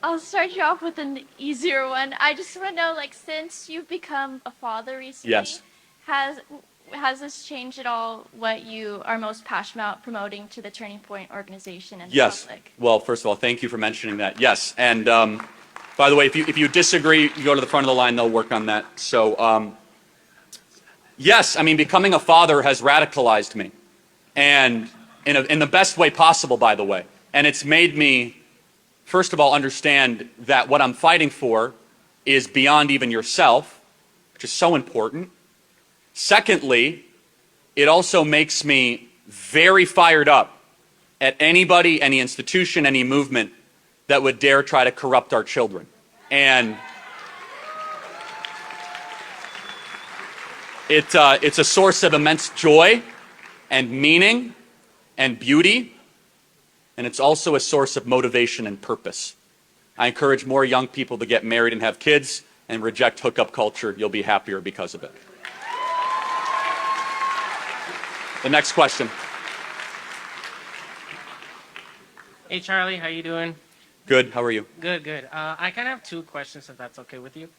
I'll start you off with an easier one. I just want to know, like, since you've become a father recently, Yes. has has this changed at all what you are most passionate about promoting to the Turning Point organization and the Yes. public? Well, first of all, thank you for mentioning that. Yes. And by the way, if you disagree, you go to the front of the line. They'll work on that. So yes, I mean, becoming a father has radicalized me, and in the best way possible, by the way. And it's made me, first of all, understand that what I'm fighting for is beyond even yourself, which is so important. Secondly, it also makes me very fired up at anybody, any institution, any movement that would dare try to corrupt our children. And it's a source of immense joy and meaning and beauty, and it's also a source of motivation and purpose. I encourage more young people to get married and have kids and reject hookup culture. You'll be happier because of it. The next question. Hey Charlie, how you doing? Good. How are you? Good, good. I kind of have two questions, if that's okay with you.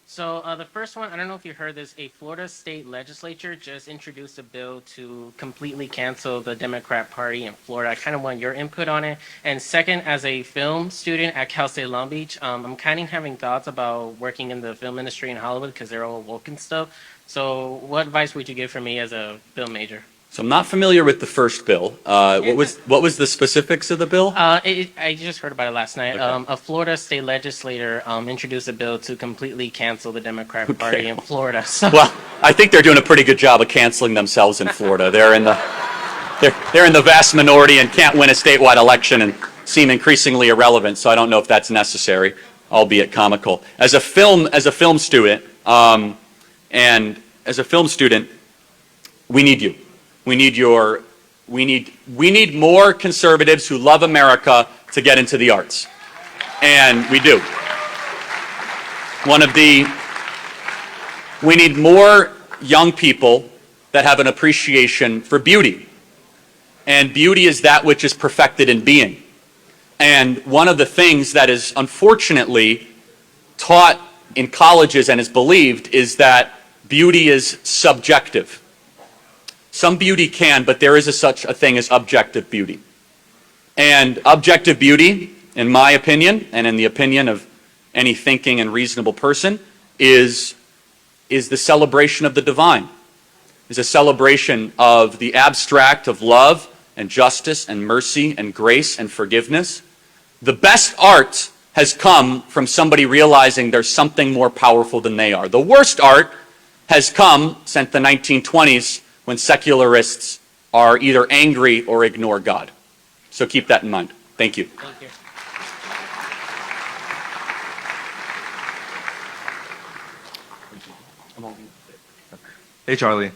So the first one, I don't know if you heard this, a Florida state legislature just introduced a bill to completely cancel the Democrat Party in Florida. I kind of want your input on it. And second, as a film student at Cal State Long Beach, I'm kind of having thoughts about working in the film industry in Hollywood because they're all woke and stuff. So what advice would you give for me as a film major? So I'm not familiar with the first bill. What was the specifics of the bill? I just heard about it last night. Okay. A Florida state legislator introduced a bill to completely cancel the Democrat Party in Florida. So, Well, I think they're doing a pretty good job of canceling themselves in Florida. They're in the vast minority and can't win a statewide election and seem increasingly irrelevant. So I don't know if that's necessary, albeit comical. As a film student, and as a film student, we need you. We need more conservatives who love America to get into the arts. And we do. We need more young people that have an appreciation for beauty. And beauty is that which is perfected in being. And one of the things that is unfortunately taught in colleges and is believed is that beauty is subjective. Some beauty can, but there is such a thing as objective beauty. And objective beauty, in my opinion, and in the opinion of any thinking and reasonable person, is the celebration of the divine, is a celebration of the abstract of love and justice and mercy and grace and forgiveness. The best art has come from somebody realizing there's something more powerful than they are. The worst art has come since the 1920s, when secularists are either angry or ignore God. So keep that in mind. Thank you. thank you. Hey, Charlie.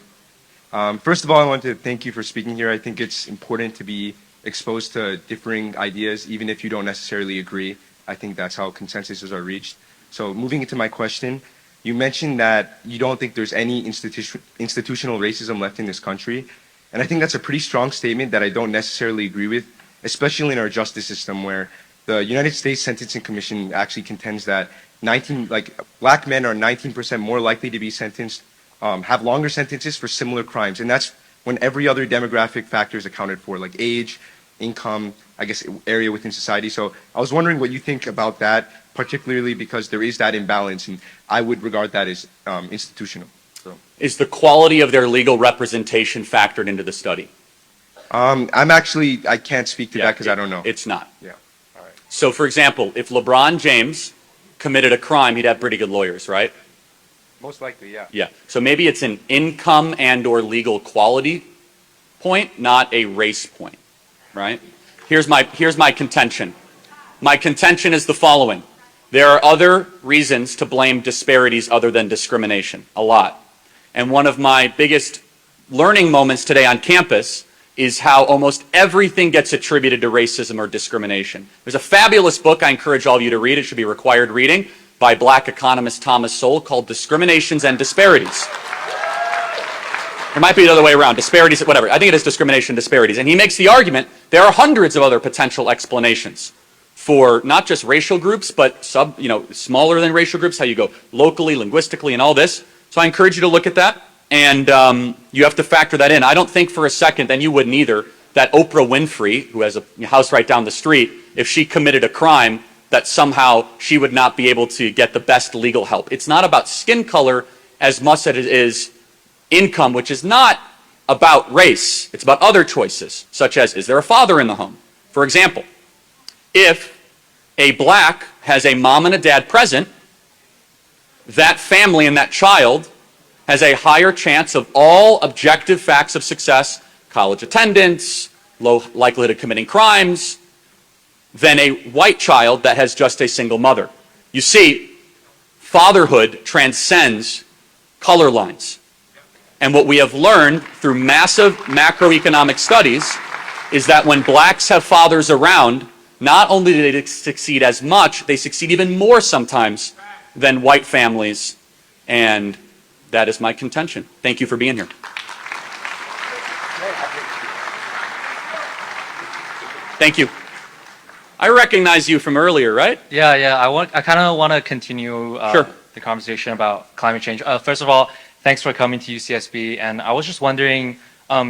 First of all, I want to thank you for speaking here. I think it's important to be exposed to differing ideas, even if you don't necessarily agree. I think that's how consensuses are reached. So moving into my question, you mentioned that you don't think there's any institutional racism left in this country. And I think that's a pretty strong statement that I don't necessarily agree with, especially in our justice system where the United States Sentencing Commission actually contends that black men are 19% more likely to be sentenced, have longer sentences for similar crimes. And that's when every other demographic factor is accounted for, like age, income, I guess, area within society. So I was wondering what you think about that, particularly because there is that imbalance, and I would regard that as institutional. So. Is the quality of their legal representation factored into the study? I can't speak to that because I don't know. It's not. Yeah. All right. So, for example, if LeBron James committed a crime, he'd have pretty good lawyers, right? Most likely, yeah. Yeah. So maybe it's an income and or legal quality point, not a race point, right? Here's my contention. My contention is the following. There are other reasons to blame disparities other than discrimination, a lot. And one of my biggest learning moments today on campus is how almost everything gets attributed to racism or discrimination. There's a fabulous book I encourage all of you to read. It should be required reading by black economist Thomas Sowell called Discriminations and Disparities. It might be the other way around, disparities, whatever. I think it is discrimination and disparities. And he makes the argument there are hundreds of other potential explanations for not just racial groups, but smaller than racial groups, how you go locally, linguistically, and all this. So I encourage you to look at that, and you have to factor that in. I don't think for a second, and you wouldn't either, that Oprah Winfrey, who has a house right down the street, if she committed a crime, that somehow she would not be able to get the best legal help. It's not about skin color as much as it is income, which is not about race. It's about other choices, such as, is there a father in the home? For example, if a black has a mom and a dad present, that family and that child has a higher chance of all objective facts of success, college attendance, low likelihood of committing crimes, than a white child that has just a single mother. You see, fatherhood transcends color lines. And what we have learned through massive macroeconomic studies is that when blacks have fathers around, not only do they succeed as much, they succeed even more sometimes than white families. And that is my contention. Thank you for being here. Thank you. I recognize you from earlier, right? Yeah. I kind of want to continue Sure. the conversation about climate change. First of all, thanks for coming to UCSB. And I was just wondering,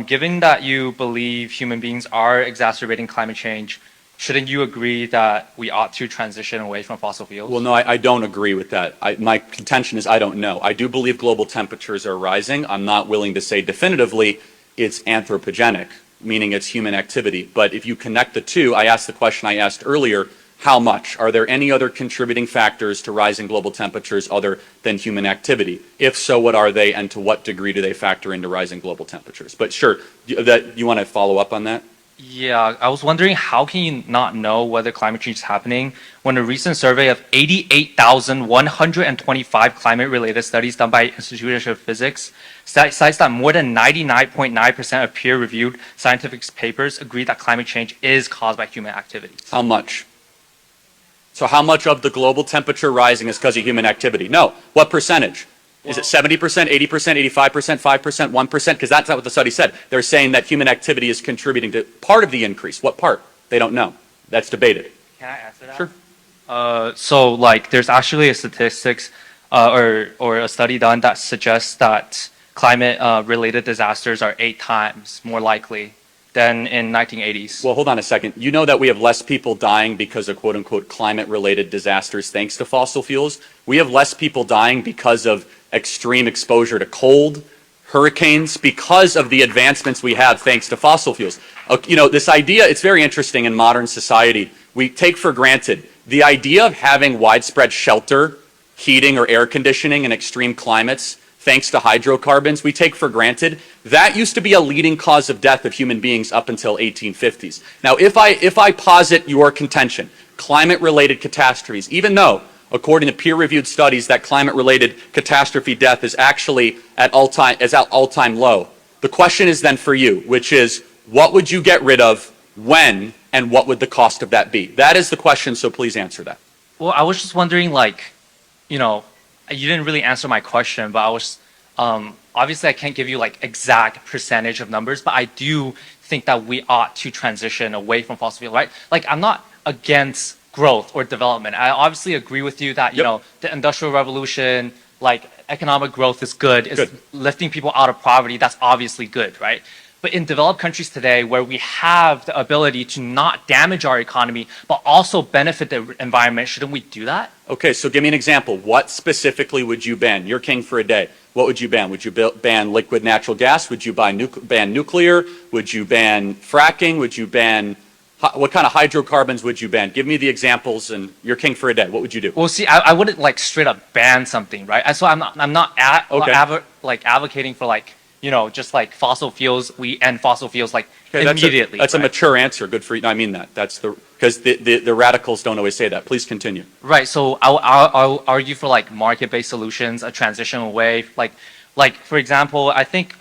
given that you believe human beings are exacerbating climate change, shouldn't you agree that we ought to transition away from fossil fuels? Well, no, I don't agree with that. My contention is I don't know. I do believe global temperatures are rising. I'm not willing to say definitively it's anthropogenic, meaning it's human activity. But if you connect the two, I asked the question I asked earlier, how much? Are there any other contributing factors to rising global temperatures other than human activity? If so, what are they, and to what degree do they factor into rising global temperatures? But sure, you want to follow up on that? Yeah, I was wondering, how can you not know whether climate change is happening when a recent survey of 88,125 climate-related studies done by Institute of Physics cites that more than 99.9% of peer-reviewed scientific papers agree that climate change is caused by human activities? How much? So how much of the global temperature rising is because of human activity? No. What percentage? Is it 70%, 80%, 85%, 5%, 1%? Because that's not what the study said. They're saying that human activity is contributing to part of the increase. What part? They don't know. That's debated. Can I answer that? Sure. So, like, there's actually a statistics or a study done that suggests that climate-related disasters are 8 times more likely than in 1980s. Well, hold on a second. You know that we have less people dying because of quote-unquote climate-related disasters thanks to fossil fuels? We have less people dying because of extreme exposure to cold, hurricanes, because of the advancements we have thanks to fossil fuels. This idea, it's very interesting in modern society. We take for granted the idea of having widespread shelter, heating, or air conditioning in extreme climates thanks to hydrocarbons, we take for granted. That used to be a leading cause of death of human beings up until 1850s. Now, if I posit your contention, climate-related catastrophes, even though, according to peer-reviewed studies, that climate-related catastrophe death is actually at all-time low, the question is then for you, which is, what would you get rid of, when, and what would the cost of that be? That is the question, so please answer that. Well, I was just wondering, you didn't really answer my question, but I was, obviously I can't give you exact percentage of numbers, but I do think that we ought to transition away from fossil fuel, right? I'm not against growth or development. I obviously agree with you that, the Industrial Revolution, economic growth is good. It's lifting people out of poverty. That's obviously good, right? But in developed countries today, where we have the ability to not damage our economy, but also benefit the environment, shouldn't we do that? Okay, so give me an example. What specifically would you ban? You're king for a day. What would you ban? Would you ban liquid natural gas? Would you ban nuclear? Would you ban fracking? Would you ban... What kind of hydrocarbons would you ban? Give me the examples, and you're king for a day. What would you do? Well, see, I wouldn't straight up ban something, right? So I'm not advocating for just fossil fuels. We end fossil fuels immediately. That's a mature answer. Good for you. No, I mean that. That's because the radicals don't always say that. Please continue. Right. So I'll argue for market-based solutions, a transition away. For example, I think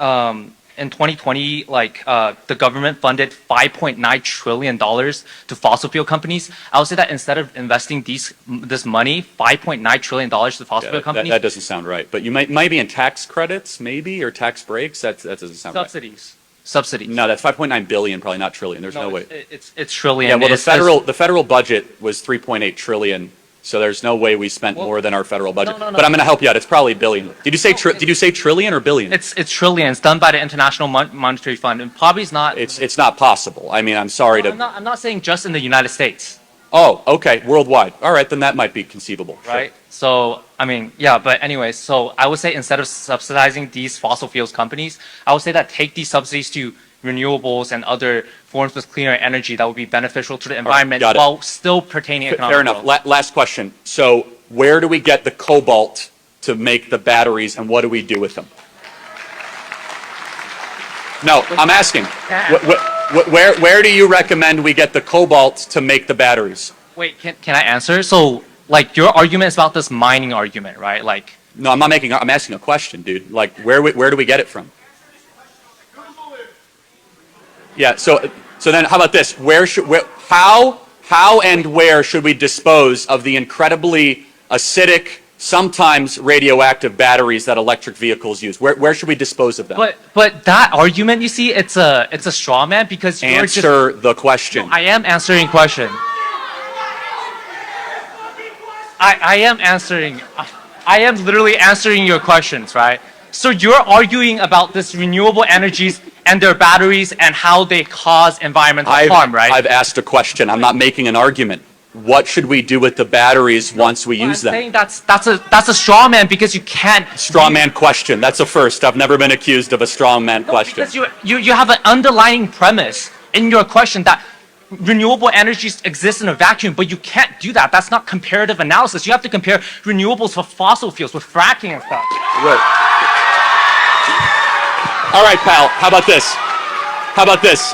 in 2020, the government funded $5.9 trillion to fossil fuel companies. I would say that instead of investing this money, $5.9 trillion to fossil fuel companies. That doesn't sound right. But you might be in tax credits, maybe, or tax breaks. That doesn't sound right. Subsidies. subsidies. No, that's 5.9 billion, probably not trillion. There's no way. It's trillion. Yeah, well, It says- the federal budget was 3.8 trillion, so there's no way we spent more than our federal budget. no. But I'm going to help you out. It's probably billion. Did you say trillion or billion? It's trillions done by the International Monetary Fund, and probably is not. It's not possible. I mean, I'm sorry to. I'm not saying just in the United States, Oh, okay, worldwide. All right, then that might be conceivable. Sure. right? So I mean, yeah. But anyways, so I would say instead of subsidizing these fossil fuels companies, I would say that take these subsidies to renewables and other forms of cleaner energy that would be beneficial to the environment got it. while still pertaining economic Fair enough. growth. Last question. So, where do we get the cobalt to make the batteries, and what do we do with them? No, I'm asking. Where do you recommend we get the cobalt to make the batteries? Wait, can I answer? So like your argument is about this mining argument, right? Like No, I'm not making. I'm asking a question, dude. Like, where do we get it from? Yeah. So then, how about this? How and where should we dispose of the incredibly acidic, sometimes radioactive batteries that electric vehicles use? Where should we dispose of them? but that argument, you see, it's a straw man because you're just Answer the question. I am answering question. I am answering. I am literally answering your questions, right? So you're arguing about this renewable energies and their batteries and how they cause environmental harm, right? I've asked a question. I'm not making an argument. What should we do with the batteries once we use I'm them? saying that's a straw man because you can't. Straw man question. That's a first. I've never been accused of a straw man question. Because you have an underlying premise in your question that renewable energies exist in a vacuum, but you can't do that. That's not comparative analysis. You have to compare renewables with fossil fuels, with fracking and stuff. Right. All right, pal. How about this? How about this?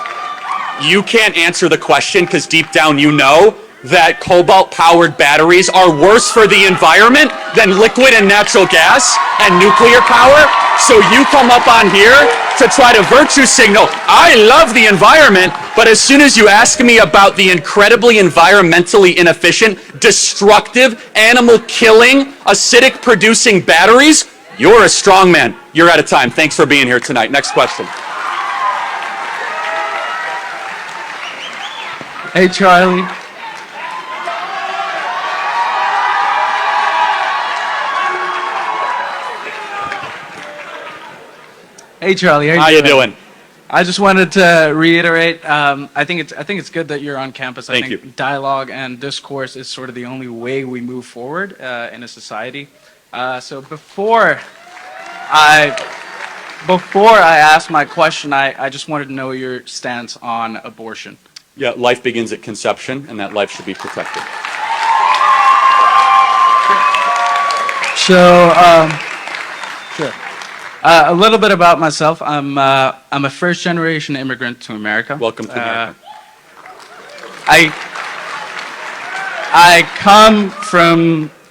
You can't answer the question because deep down you know that cobalt-powered batteries are worse for the environment than liquid and natural gas and nuclear power. So you come up on here to try to virtue signal, I love the environment, but as soon as you ask me about the incredibly environmentally inefficient, destructive, animal-killing, acidic-producing batteries, you're a strong man. You're out of time. Thanks for being here tonight. Next question. Hey, Charlie. Hey, Charlie. How you doing? I just wanted to reiterate. I think it's good that you're on campus. I Thank think you. dialogue and discourse is sort of the only way we move forward in a society. So before I ask my question, I just wanted to know your stance on abortion. Yeah, life begins at conception, and that life should be protected. So, sure. A little bit about myself. I'm a first-generation immigrant to America. Welcome to America. I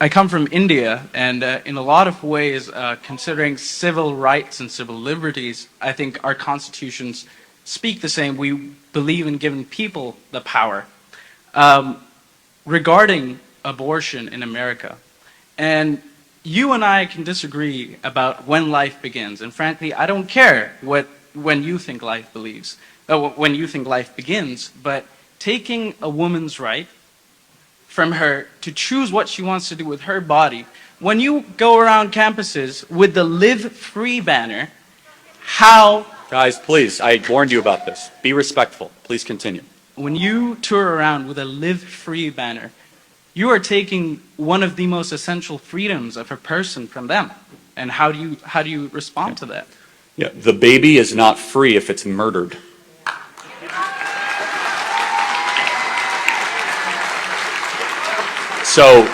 come from India, and in a lot of ways, considering civil rights and civil liberties, I think our constitutions speak the same. We believe in giving people the power. Regarding abortion in America, and you and I can disagree about when life begins, and frankly, I don't care when you think life begins, but taking a woman's right from her to choose what she wants to do with her body, when you go around campuses with the Live Free banner, how... Guys, please, I warned you about this. Be respectful. Please continue. When you tour around with a Live Free banner, you are taking one of the most essential freedoms of a person from them. And how do you respond to that? Yeah, the baby is not free if it's murdered. So,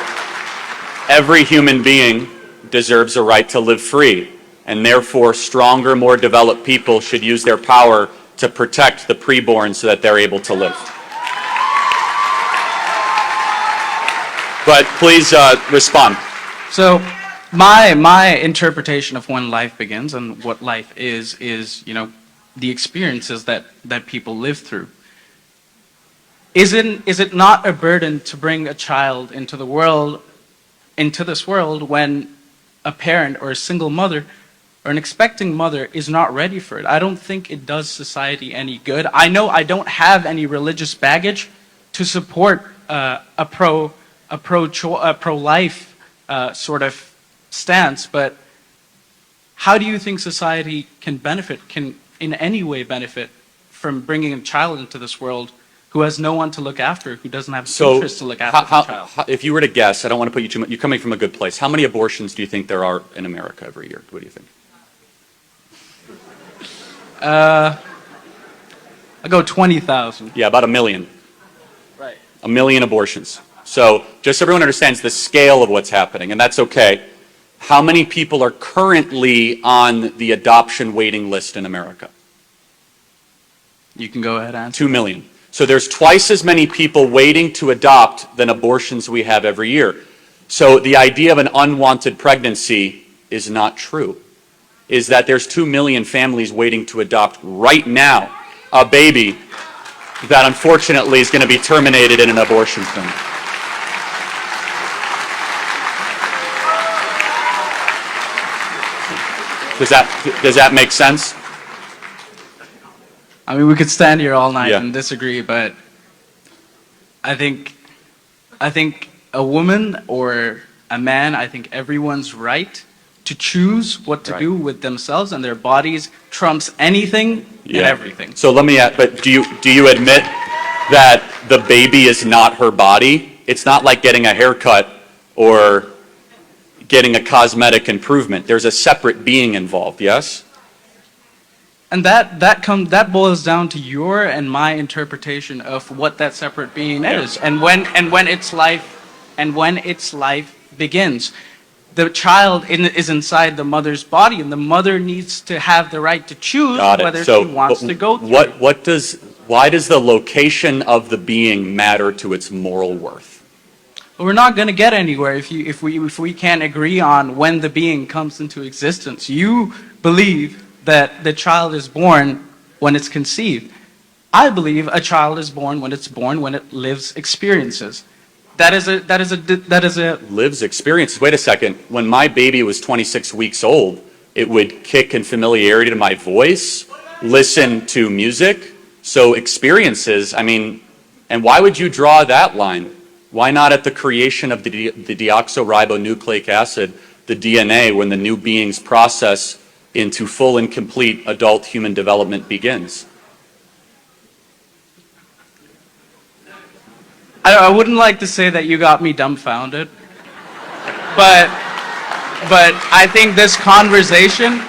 every human being deserves a right to live free, and therefore stronger, more developed people should use their power to protect the preborn so that they're able to live. But please respond. So my interpretation of when life begins and what life is the experiences that people live through. Is it not a burden to bring a child into this world when a parent or a single mother or an expecting mother is not ready for it, I don't think it does society any good. I know I don't have any religious baggage to support a pro-life sort of stance, but how do you think society can in any way benefit from bringing a child into this world who has no one to look after, who doesn't have interest to look after the child? If you were to guess, I don't want to put you too much, you're coming from a good place. How many abortions do you think there are in America every year? What do you think? I go 20,000. Yeah, about 1 million. Right. 1 million abortions. So just so everyone understands the scale of what's happening, and that's okay. How many people are currently on the adoption waiting list in America? You can go ahead and answer. 2 million. So there's twice as many people waiting to adopt than abortions we have every year. So the idea of an unwanted pregnancy is not true. Is that there's 2 million families waiting to adopt right now a baby that unfortunately is going to be terminated in an abortion clinic. Does that make sense? I mean, we could stand here all night Yeah. and disagree, but I think a woman or a man, I think everyone's right to choose what to Right. do with themselves and their bodies trumps anything and everything. So let me ask, but do you admit that the baby is not her body? It's not like getting a haircut or getting a cosmetic improvement. There's a separate being involved, yes? And that boils down to your and my interpretation of what that separate being is, and when its life begins. The child is inside the mother's body, and the mother needs to have the right to choose Got it. whether So, she wants but to go through. why does the location of the being matter to its moral worth? We're not going to get anywhere if we can't agree on when the being comes into existence. You believe that the child is born when it's conceived. I believe a child is born, when it lives experiences. That is a Lives experiences. Wait a second. When my baby was 26 weeks old, it would kick in familiarity to my voice, listen to music. So experiences, I mean, and why would you draw that line? Why not at the creation of the deoxyribonucleic acid, the DNA, when the new being's process into full and complete adult human development begins? I wouldn't like to say that you got me dumbfounded, but I think this conversation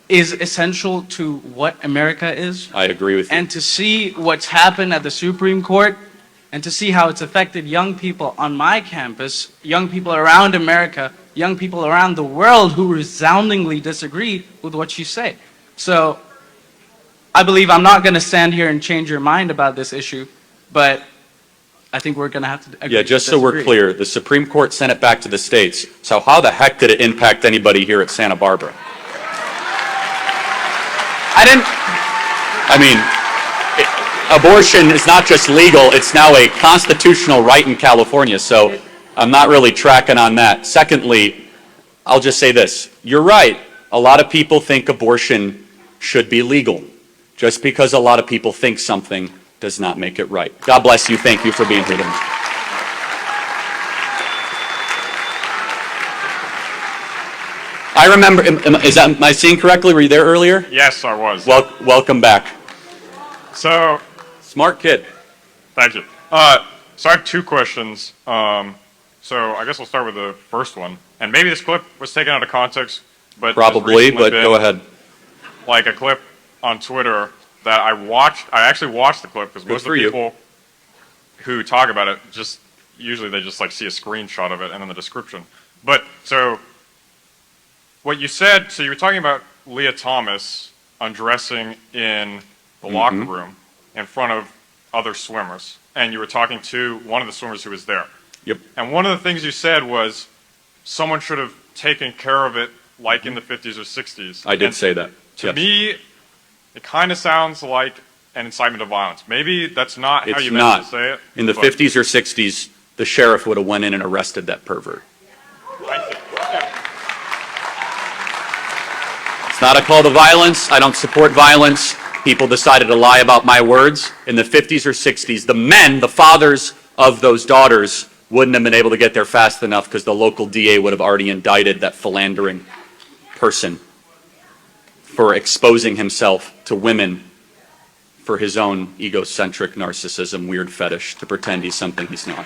is essential to what America is, I agree with you. and to see what's happened at the Supreme Court, and to see how it's affected young people on my campus, young people around America, young people around the world who resoundingly disagree with what you say. So I believe I'm not going to stand here and change your mind about this issue, but I think we're going to have to agree. Yeah, just so we're clear, the Supreme Court sent it back to the states. So how the heck did it impact anybody here at Santa Barbara? I mean, abortion is not just legal, it's now a constitutional right in California, so I'm not really tracking on that. Secondly, I'll just say this. You're right. A lot of people think abortion should be legal. Just because a lot of people think something does not make it right. God bless you. Thank you for being here tonight. I remember, am I seeing correctly? Were you there earlier? Yes, I was. Welcome back. So, Smart kid. thank you. So I have two questions. So I guess I'll start with the first one. And maybe this clip was taken out of context, but Probably, but go ahead. Like a clip on Twitter that I watched. I actually watched the clip because most of for the you. people who talk about it usually they just like see a screenshot of it and then the description. But so what you said, so you were talking about Leah Thomas undressing in the locker room in front of other swimmers, and you were talking to one of the swimmers who was there. Yep. And one of the things you said was someone should have taken care of it like in the 50s or 60s. I did And say that. To Yes. me, it kind of sounds like an incitement of violence. Maybe that's not how It's you meant not. to say it. In the but 50s or 60s, the sheriff would have went in and arrested that pervert. I see. Yeah. It's not a call to violence. I don't support violence. People decided to lie about my words. In the 50s or 60s, the men, the fathers of those daughters, wouldn't have been able to get there fast enough because the local DA would have already indicted that philandering person for exposing himself to women for his own egocentric narcissism, weird fetish, to pretend he's something he's not.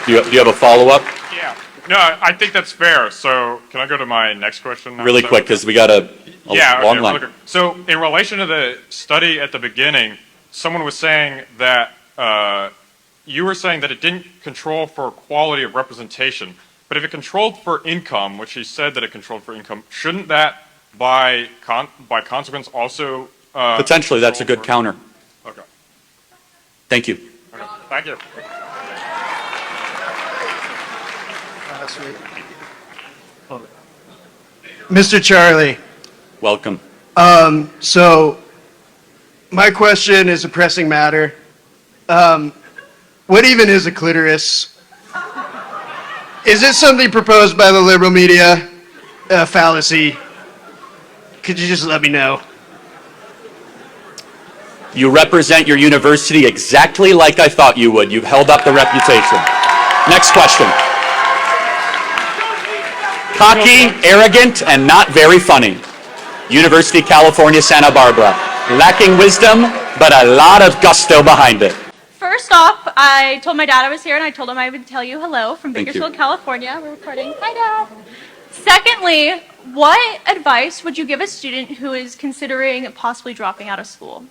Do you have a follow-up? Yeah. No, I think that's fair. So can I go to my next question now? Really quick, because we got a long line. Really quick. So in relation to the study at the beginning, someone was saying that you were saying that it didn't control for quality of representation. But if it controlled for income, which he said that it controlled for income, shouldn't that by consequence also Potentially, that's a good counter. Okay. Thank you. Okay. Thank you. Mr. Charlie, Welcome. so my question is a pressing matter. What even is a clitoris? Is it something proposed by the liberal media? A fallacy? Could you just let me know? You represent your university exactly like I thought you would. You've held up the reputation. Next question. Cocky, arrogant, and not very funny. University of California, Santa Barbara. Lacking wisdom, but a lot of gusto behind it. First off, I told my dad I was here, and I told him I would tell you hello from Thank you. Bakersfield, California. We're recording. Hi, Dad. Secondly, what advice would you give a student who is considering possibly dropping out of school?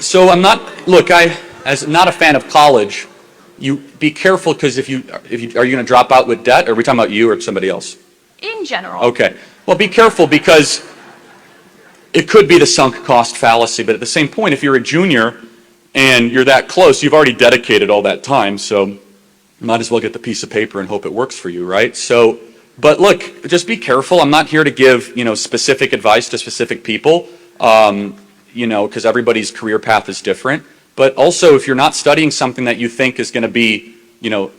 So I'm not, look, as not a fan of college, you be careful, because are you going to drop out with debt? Or are we talking about you or somebody else? In general. Okay. Well, be careful, because it could be the sunk cost fallacy, but at the same point, if you're a junior and you're that close, you've already dedicated all that time, so you might as well get the piece of paper and hope it works for you, right? So, but look, just be careful. I'm not here to give, specific advice to specific people, because everybody's career path is different. But also, if you're not studying something that you think is going to be,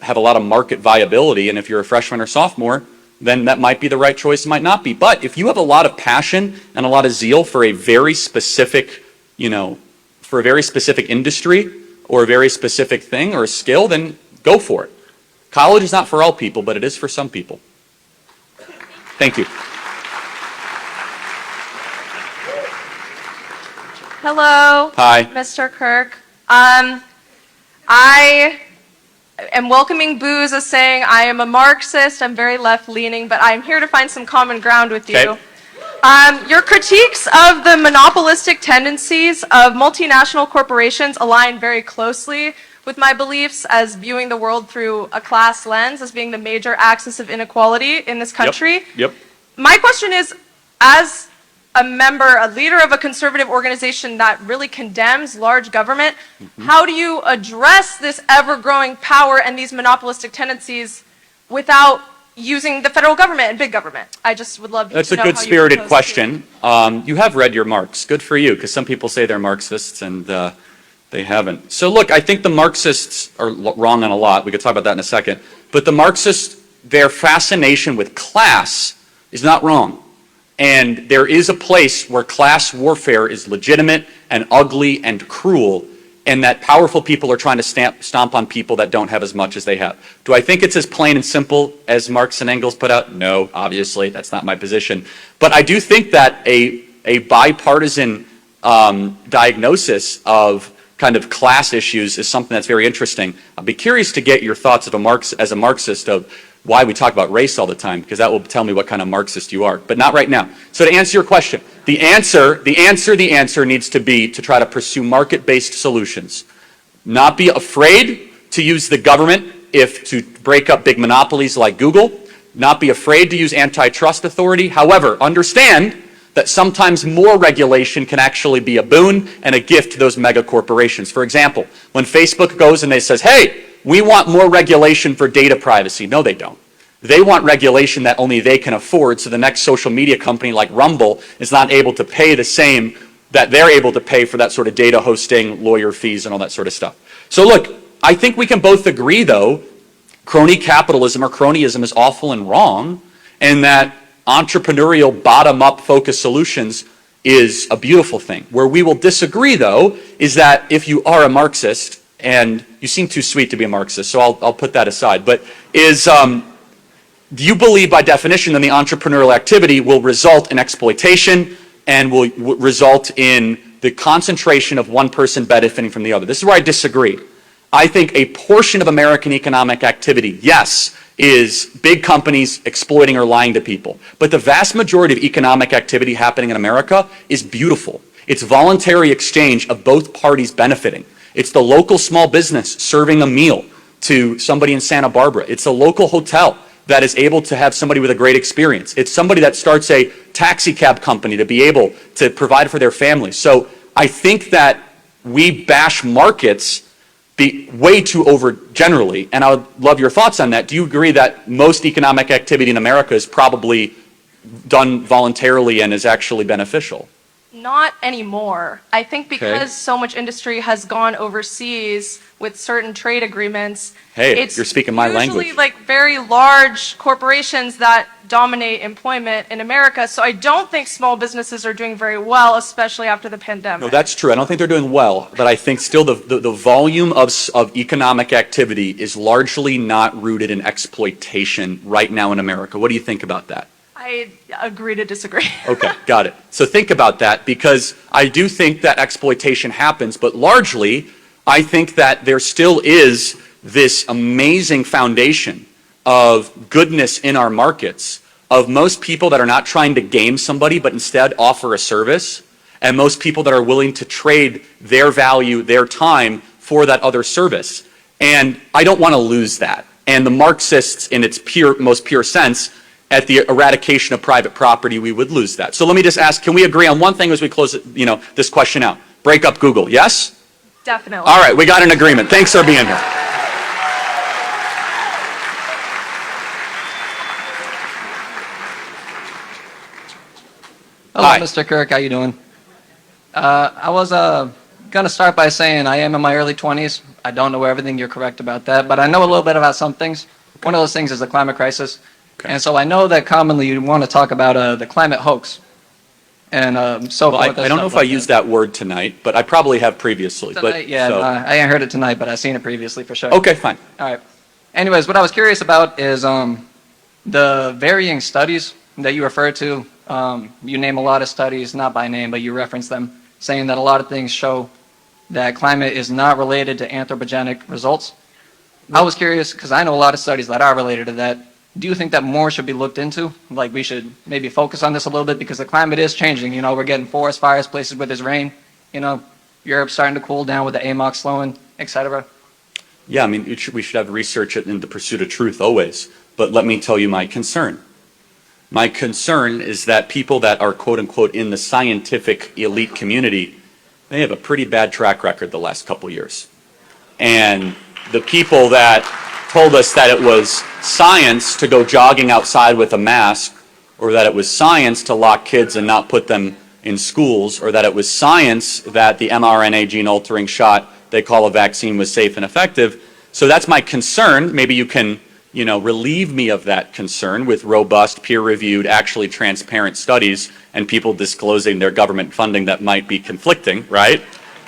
have a lot of market viability, and if you're a freshman or sophomore, then that might be the right choice, it might not be. But if you have a lot of passion and a lot of zeal for a very specific, for a very specific industry or a very specific thing or a skill, then go for it. College is not for all people, but it is for some people. Thank you. Hello. Hi. Mr. Kirk. I am welcoming booze as saying I am a Marxist, I'm very left-leaning, but I'm here to find some common ground with you. Okay. Your critiques of the monopolistic tendencies of multinational corporations align very closely with my beliefs as viewing the world through a class lens as being the major axis of inequality in this country. Yep. My question is, as a leader of a conservative organization that really condemns large government, how do you address this ever-growing power and these monopolistic tendencies without using the federal government and big government? I just would love to know how you That's a good-spirited propose question. You have read your Marx. Good for you, because some people say they're Marxists and they haven't. So look, I think the Marxists are wrong on a lot. We could talk about that in a second. But the Marxists, their fascination with class is not wrong. And there is a place where class warfare is legitimate and ugly and cruel, and that powerful people are trying to stomp on people that don't have as much as they have. Do I think it's as plain and simple as Marx and Engels put out? No, obviously, that's not my position. But I do think that a bipartisan diagnosis of kind of class issues is something that's very interesting. I'd be curious to get your thoughts as a Marxist of why we talk about race all the time, because that will tell me what kind of Marxist you are, but not right now. So to answer your question, the answer needs to be to try to pursue market-based solutions. Not be afraid to use the government to break up big monopolies like Google. Not be afraid to use antitrust authority. However, understand that sometimes more regulation can actually be a boon and a gift to those mega corporations. For example, when Facebook goes and they says, hey, we want more regulation for data privacy. No, they don't. They want regulation that only they can afford, so the next social media company like Rumble is not able to pay the same that they're able to pay for that sort of data hosting, lawyer fees, and all that sort of stuff. So look, I think we can both agree, though, crony capitalism or cronyism is awful and wrong, and that entrepreneurial bottom-up focused solutions is a beautiful thing. Where we will disagree, though, is that if you are a Marxist, and you seem too sweet to be a Marxist, so I'll put that aside, but do you believe by definition that the entrepreneurial activity will result in exploitation and will result in the concentration of one person benefiting from the other? This is where I disagree. I think a portion of American economic activity, yes, is big companies exploiting or lying to people. But the vast majority of economic activity happening in America is beautiful. It's voluntary exchange of both parties benefiting. It's the local small business serving a meal to somebody in Santa Barbara. It's a local hotel that is able to have somebody with a great experience. It's somebody that starts a taxi cab company to be able to provide for their family. So I think that we bash markets way too over generally, and I would love your thoughts on that. Do you agree that most economic activity in America is probably done voluntarily and is actually beneficial? Not anymore. I think because so much industry has gone overseas with certain trade agreements, Hey, it's you're speaking my language. usually like very large corporations that dominate employment in America. So I don't think small businesses are doing very well, especially after the pandemic. No, that's true. I don't think they're doing well, but I think still the volume of economic activity is largely not rooted in exploitation right now in America. What do you think about that? I agree to disagree. Okay, got it. So think about that, because I do think that exploitation happens, but largely I think that there still is this amazing foundation of goodness in our markets, of most people that are not trying to game somebody but instead offer a service, and most people that are willing to trade their value, their time for that other service. And I don't want to lose that. And the Marxists, in its most pure sense, at the eradication of private property, we would lose that. So let me just ask, can we agree on one thing as we close this question out? Break up Google, yes? Definitely. All right, we got an agreement. Thanks for being here. Hello, Hi. Mr. Kirk. How you doing? I was going to start by saying I am in my early 20s. I don't know everything. You're correct about that, but I know a little bit about some things. Okay. One of those things is the climate crisis. Okay. And so I know that commonly you want to talk about the climate hoax. And so well, I don't know if I used that word tonight, but I probably have previously. Tonight, but, yeah, so. I ain't heard it tonight, but I've seen it previously for sure. Okay, fine. All right. Anyways, what I was curious about is the varying studies that you refer to. You name a lot of studies, not by name, but you reference them, saying that a lot of things show that climate is not related to anthropogenic results. I was curious, because I know a lot of studies that are related to that. Do you think that more should be looked into? Like we should maybe focus on this a little bit because the climate is changing. You know, we're getting forest fires, places where there's rain. You know, Europe's starting to cool down with the AMOC slowing, etc. Yeah, I mean, we should have research in the pursuit of truth always. But let me tell you my concern. My concern is that people that are quote unquote in the scientific elite community, they have a pretty bad track record the last couple years. And the people that told us that it was science to go jogging outside with a mask, or that it was science to lock kids and not put them in schools, or that it was science that the mRNA gene altering shot they call a vaccine was safe and effective. So that's my concern. Maybe you can, relieve me of that concern with robust, peer-reviewed, actually transparent studies and people disclosing their government funding that might be conflicting, right?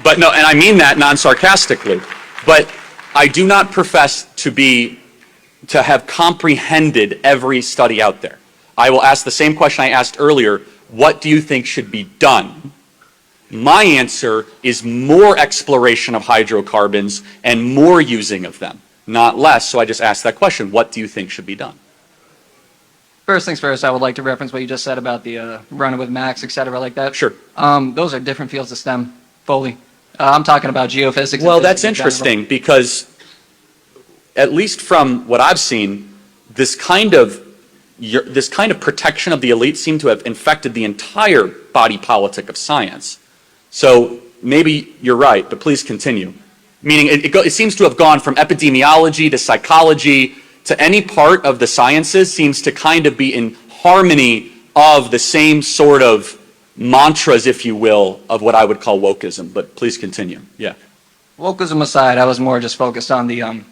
But no, and I mean that non-sarcastically. But I do not profess to have comprehended every study out there. I will ask the same question I asked earlier, what do you think should be done? My answer is more exploration of hydrocarbons and more using of them, not less. So I just asked that question, what do you think should be done? First things first, I would like to reference what you just said about the running with Max, etc. like that. Sure. Those are different fields of STEM, fully. I'm talking about geophysics. Well, that's interesting because, at least from what I've seen, this kind of protection of the elite seemed to have infected the entire body politic of science. So maybe you're right, but please continue. Meaning it seems to have gone from epidemiology to psychology to any part of the sciences seems to kind of be in harmony of the same sort of mantras, if you will, of what I would call wokeism. But please continue. Yeah. Wokeism aside, I was more just focused on the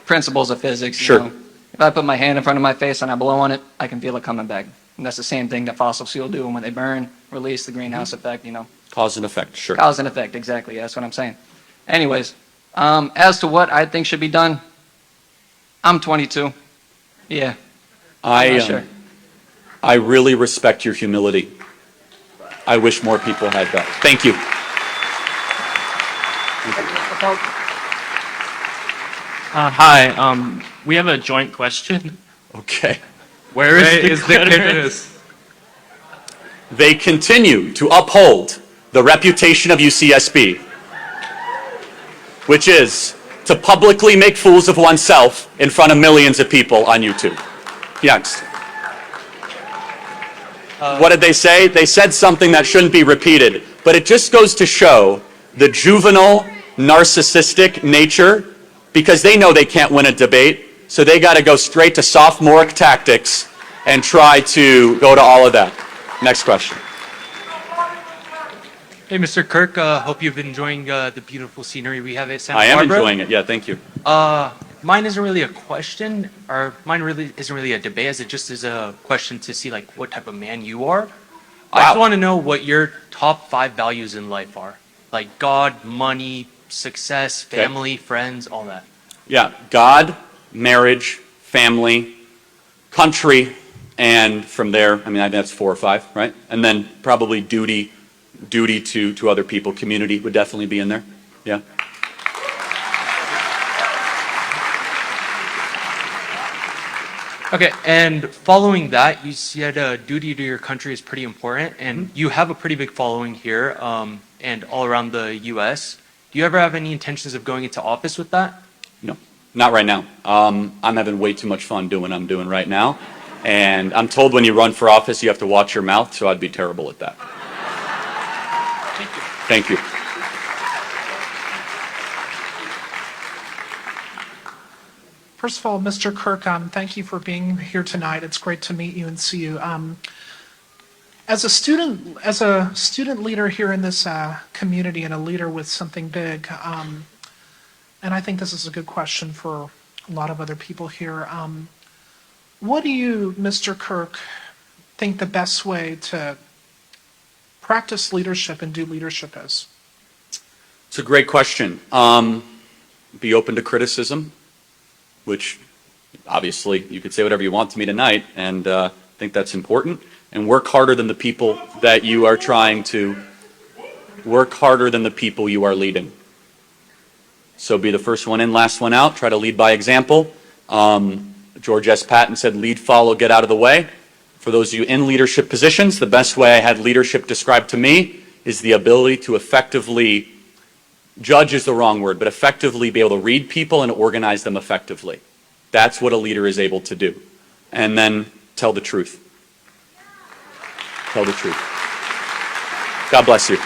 principles of physics. Sure. You know? If I put my hand in front of my face and I blow on it, I can feel it coming back. And that's the same thing that fossil fuel do when they burn, release the greenhouse effect, you know. Cause and effect, sure. Cause and effect, exactly. That's what I'm saying. Anyways, as to what I think should be done, I'm 22. Yeah. I'm not sure. I really respect your humility. I wish more people had that. Thank you. Hi. We have a joint question. Okay. Where is the goodness? They continue to uphold the reputation of UCSB, which is to publicly make fools of oneself in front of millions of people on YouTube. Next. What did they say? They said something that shouldn't be repeated, but it just goes to show the juvenile, narcissistic nature, because they know they can't win a debate, so they got to go straight to sophomoric tactics and try to go to all of that. Next question. Hey, Mr. Kirk, hope you've been enjoying the beautiful scenery we have at Santa I am Barbara. enjoying it. Yeah, thank you. Mine isn't really a question, or mine really isn't really a debate, as it just is a question to see like what type of man you are. I just want to know what your top 5 values in life are. Like God, money, success, family, friends, all that. Yeah, God, marriage, family, country, and from there, I mean, I think that's 4 or 5, right? And then probably duty to other people, community would definitely be in there. Yeah. Okay, and following that, you said duty to your country is pretty important, and you have a pretty big following here and all around the U.S. Do you ever have any intentions of going into office with that? No, not right now. I'm having way too much fun doing what I'm doing right now. And I'm told when you run for office, you have to watch your mouth, so I'd be terrible at that. Thank you. First of all, Mr. Kirk, thank you for being here tonight. It's great to meet you and see you. As a student leader here in this community and a leader with something big, and I think this is a good question for a lot of other people here. What do you, Mr. Kirk, think the best way to practice leadership and do leadership is? It's a great question. Be open to criticism, which obviously you could say whatever you want to me tonight, and I think that's important. And work harder than the people that you are trying to, work harder than the people you are leading. So be the first one in, last one out. Try to lead by example. George S. Patton said, lead, follow, get out of the way. For those of you in leadership positions, the best way I had leadership described to me is the ability to effectively, judge is the wrong word, but effectively be able to read people and organize them effectively. That's what a leader is able to do. And then tell the truth. Tell the truth. God bless you.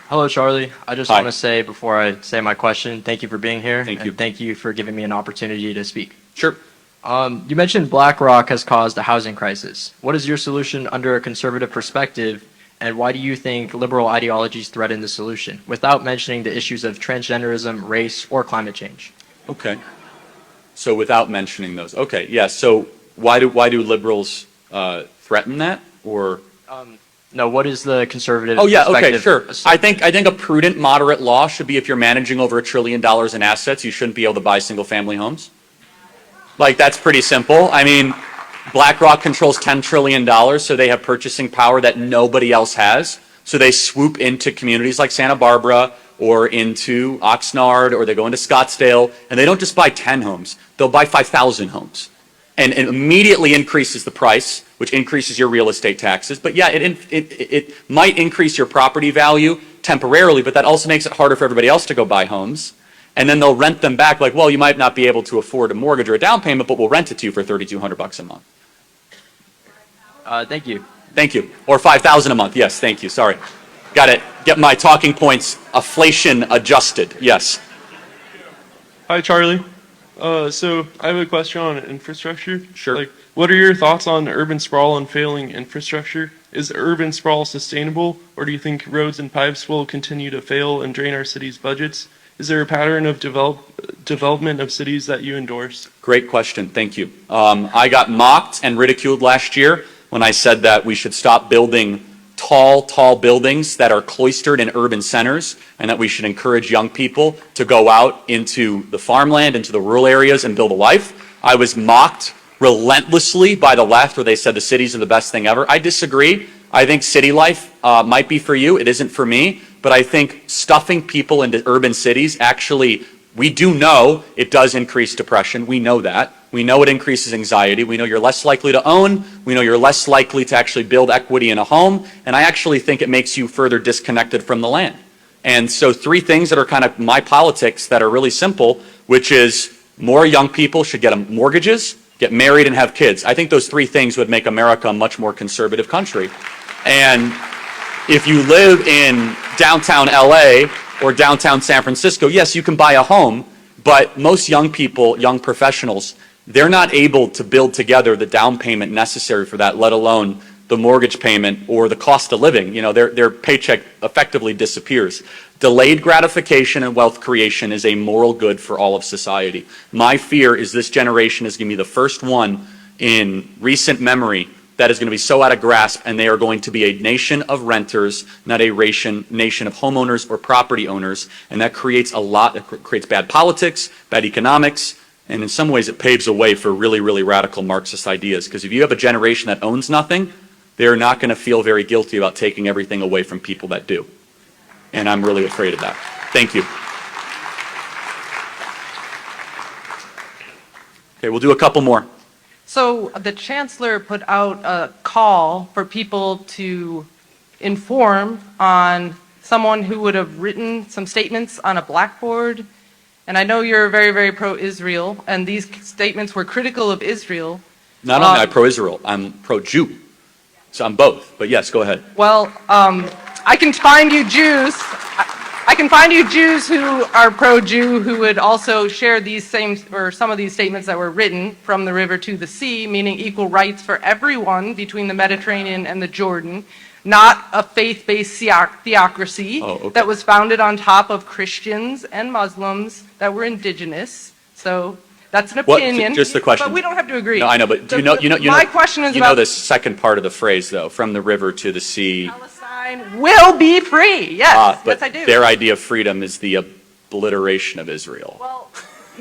Hello, Charlie. I just Hi. want to say before I say my question, thank you for being here. Thank you. And thank you for giving me an opportunity to speak. Sure. You mentioned BlackRock has caused a housing crisis. What is your solution under a conservative perspective, and why do you think liberal ideologies threaten the solution, without mentioning the issues of transgenderism, race, or climate change? Okay. So without mentioning those. Okay, yeah, so why do liberals threaten that? Or No, what is the conservative oh yeah, okay, perspective? sure. I think a prudent, moderate law should be if you're managing over $1 trillion in assets, you shouldn't be able to buy single-family homes. Like, that's pretty simple. I mean, BlackRock controls $10 trillion, so they have purchasing power that nobody else has. So they swoop into communities like Santa Barbara or into Oxnard, or they go into Scottsdale, and they don't just buy 10 homes, they'll buy 5,000 homes. And it immediately increases the price, which increases your real estate taxes. But yeah, it might increase your property value temporarily, but that also makes it harder for everybody else to go buy homes. And then they'll rent them back like, well, you might not be able to afford a mortgage or a down payment, but we'll rent it to you for $3,200 a month. Thank you. Thank you. Or $5,000 a month. Yes, thank you. Sorry. Got to get my talking points inflation adjusted. Yes. Hi, Charlie. So I have a question on infrastructure. Sure. Like, what are your thoughts on urban sprawl and failing infrastructure? Is urban sprawl sustainable, or do you think roads and pipes will continue to fail and drain our cities' budgets? Is there a pattern of development of cities that you endorse? Great question. Thank you. I got mocked and ridiculed last year when I said that we should stop building tall buildings that are cloistered in urban centers, and that we should encourage young people to go out into the farmland, into the rural areas, and build a life. I was mocked relentlessly by the left, where they said the cities are the best thing ever. I disagree. I think city life might be for you. It isn't for me. But I think stuffing people into urban cities, actually, we do know it does increase depression. We know that. We know it increases anxiety. We know you're less likely to own. We know you're less likely to actually build equity in a home. And I actually think it makes you further disconnected from the land. And so 3 things that are kind of my politics that are really simple, which is more young people should get mortgages, get married, and have kids. I think those 3 things would make America a much more conservative country. And if you live in downtown LA or downtown San Francisco, yes, you can buy a home, but most young people, young professionals, they're not able to build together the down payment necessary for that, let alone the mortgage payment or the cost of living. You know, their paycheck effectively disappears. Delayed gratification and wealth creation is a moral good for all of society. My fear is this generation is going to be the first one in recent memory that is going to be so out of grasp, and they are going to be a nation of renters, not a nation of homeowners or property owners. And that creates it creates bad politics, bad economics, and in some ways it paves a way for really, really radical Marxist ideas. Because if you have a generation that owns nothing, they're not going to feel very guilty about taking everything away from people that do. And I'm really afraid of that. Thank you. Okay, we'll do a couple more. So the chancellor put out a call for people to inform on someone who would have written some statements on a blackboard. And I know you're very, very pro-Israel, and these statements were critical of Israel. Not only am I pro-Israel, I'm pro-Jew. So I'm both. But yes, go ahead. Well, I can find you Jews. I can find you Jews who are pro-Jew who would also share these same, or some of these statements that were written from the river to the sea, meaning equal rights for everyone between the Mediterranean and the Jordan, not a faith-based theocracy that was founded on top of Christians and Muslims that were indigenous. So that's an opinion. Just the question. But we don't have to agree. No, I know, but my question is about the second part of the phrase, though, from the river to the sea. Palestine will be free. Yes, But yes, I do. their idea of freedom is the obliteration of Israel. Well,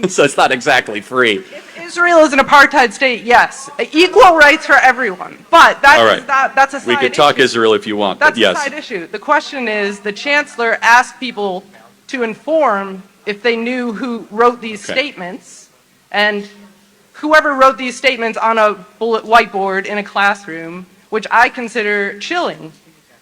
so it's not exactly free. if Israel is an apartheid state, yes, equal rights for everyone. But that All is right. that's a side We could talk issue. Israel if you want, That's but yes. a side issue. The question is, the chancellor asked people to inform if they knew who wrote these statements, and whoever wrote these statements on a bullet whiteboard in a classroom, which I consider chilling.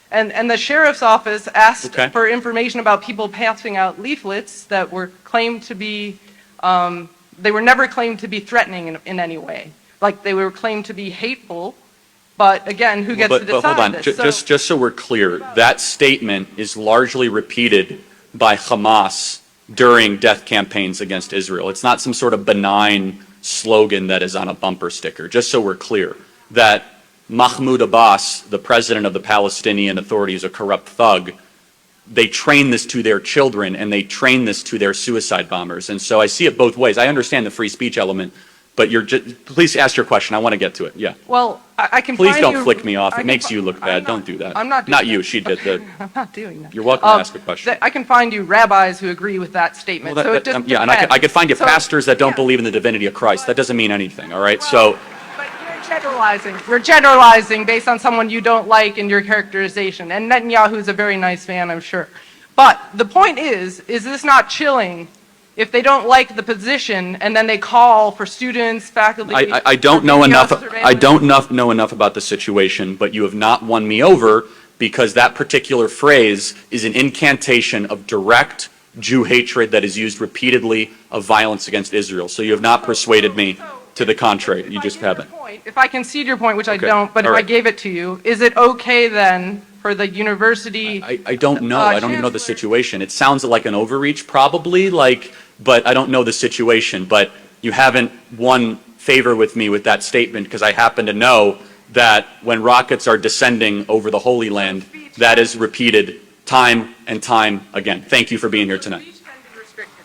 And the sheriff's office asked for information about people passing out leaflets that were claimed to be, they were never claimed to be threatening in any way. Like, they were claimed to be hateful, but again, who gets to decide But hold on, this? just so we're clear, that statement is largely repeated by Hamas during death campaigns against Israel. It's not some sort of benign slogan that is on a bumper sticker. Just so we're clear, that Mahmoud Abbas, the president of the Palestinian Authority, is a corrupt thug. They train this to their children, and they train this to their suicide bombers. And so I see it both ways. I understand the free speech element, but please ask your question. I want to get to it. Yeah. Well, I can Please find don't you, flick me off. I It can makes fi- you look bad. Don't do that. I'm not doing Not you. that. She did the. I'm not doing that. You're welcome to ask a question. I can find you rabbis who agree with that statement. Well, so it just yeah, and I could find you pastors that don't believe in the divinity of Christ. That doesn't mean anything. All right. So. But you're generalizing. You're generalizing based on someone you don't like in your characterization. And Netanyahu's a very nice man, I'm sure. But the point is this not chilling if they don't like the position and then they call for students, faculty? I don't know enough. I don't know enough about the situation, but you have not won me over, because that particular phrase is an incantation of direct Jew hatred that is used repeatedly of violence against Israel. So you have not persuaded me to the contrary. You just haven't. If I concede your point, which I don't, but All if I right. gave it to you, is it okay then for the university? I don't know. I don't even know the situation. It sounds like an overreach, probably, but I don't know the situation. But you haven't won favor with me with that statement, because I happen to know that when rockets are descending over the Holy Land, that is repeated time and time again. Thank you for being here tonight.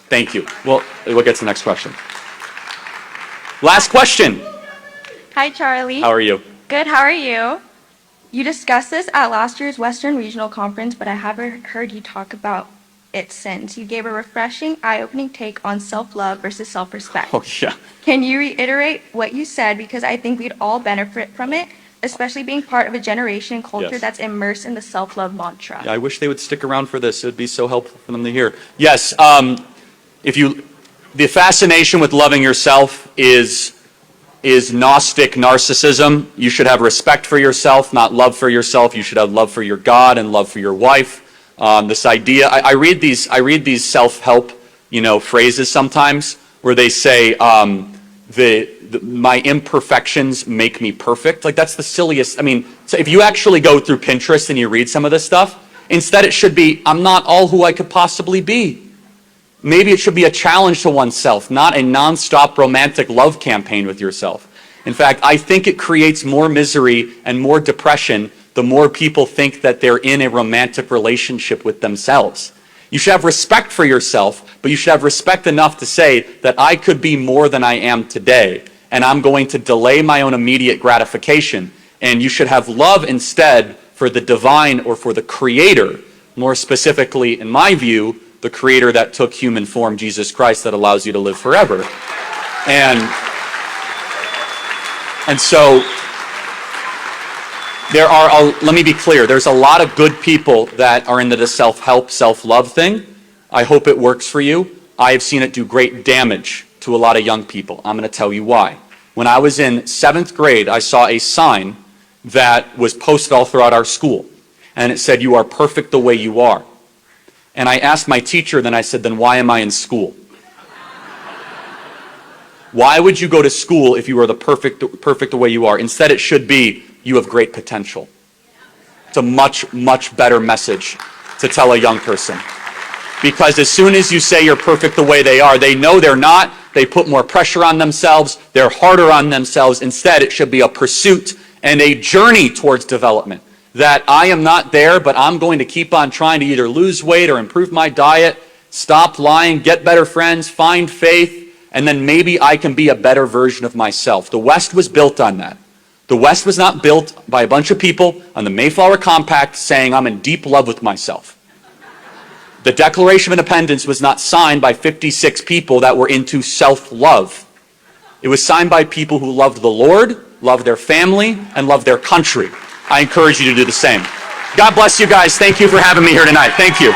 Thank you. Well, we'll get to the next question. Last question. Hi, Charlie. How are you? Good, how are you? You discussed this at last year's Western Regional Conference, but I haven't heard you talk about it since. You gave a refreshing, eye-opening take on self-love versus self-respect. Oh, yeah. Can you reiterate what you said? Because I think we'd all benefit from it, especially being part of a generation and culture Yes. that's immersed in the self-love mantra. I wish they would stick around for this. It would be so helpful for them to hear. Yes, the fascination with loving yourself is Gnostic narcissism. You should have respect for yourself, not love for yourself. You should have love for your God and love for your wife. This idea, I read these self-help, phrases sometimes where they say, my imperfections make me perfect. Like, that's the silliest. So if you actually go through Pinterest and you read some of this stuff, instead it should be, I'm not all who I could possibly be. Maybe it should be a challenge to oneself, not a nonstop romantic love campaign with yourself. In fact, I think it creates more misery and more depression the more people think that they're in a romantic relationship with themselves. You should have respect for yourself, but you should have respect enough to say that I could be more than I am today, and I'm going to delay my own immediate gratification. And you should have love instead for the divine or for the Creator, more specifically, in my view, the Creator that took human form, Jesus Christ, that allows you to live forever. And so let me be clear, there's a lot of good people that are into the self-help, self-love thing. I hope it works for you. I have seen it do great damage to a lot of young people. I'm going to tell you why. When I was in 7th grade, I saw a sign that was posted all throughout our school. And it said, "You are perfect the way you are." And I asked my teacher, then I said, then why am I in school? Why would you go to school if you were the perfect the way you are? Instead, it should be, you have great potential. It's a much, much better message to tell a young person. Because as soon as you say you're perfect the way they are, they know they're not. They put more pressure on themselves. They're harder on themselves. Instead, it should be a pursuit and a journey towards development. That I am not there, but I'm going to keep on trying to either lose weight or improve my diet, stop lying, get better friends, find faith, and then maybe I can be a better version of myself. The West was built on that. The West was not built by a bunch of people on the Mayflower Compact saying I'm in deep love with myself. The Declaration of Independence was not signed by 56 people that were into self-love. It was signed by people who loved the Lord, loved their family, and loved their country. I encourage you to do the same. God bless you guys. Thank you for having me here tonight. Thank you.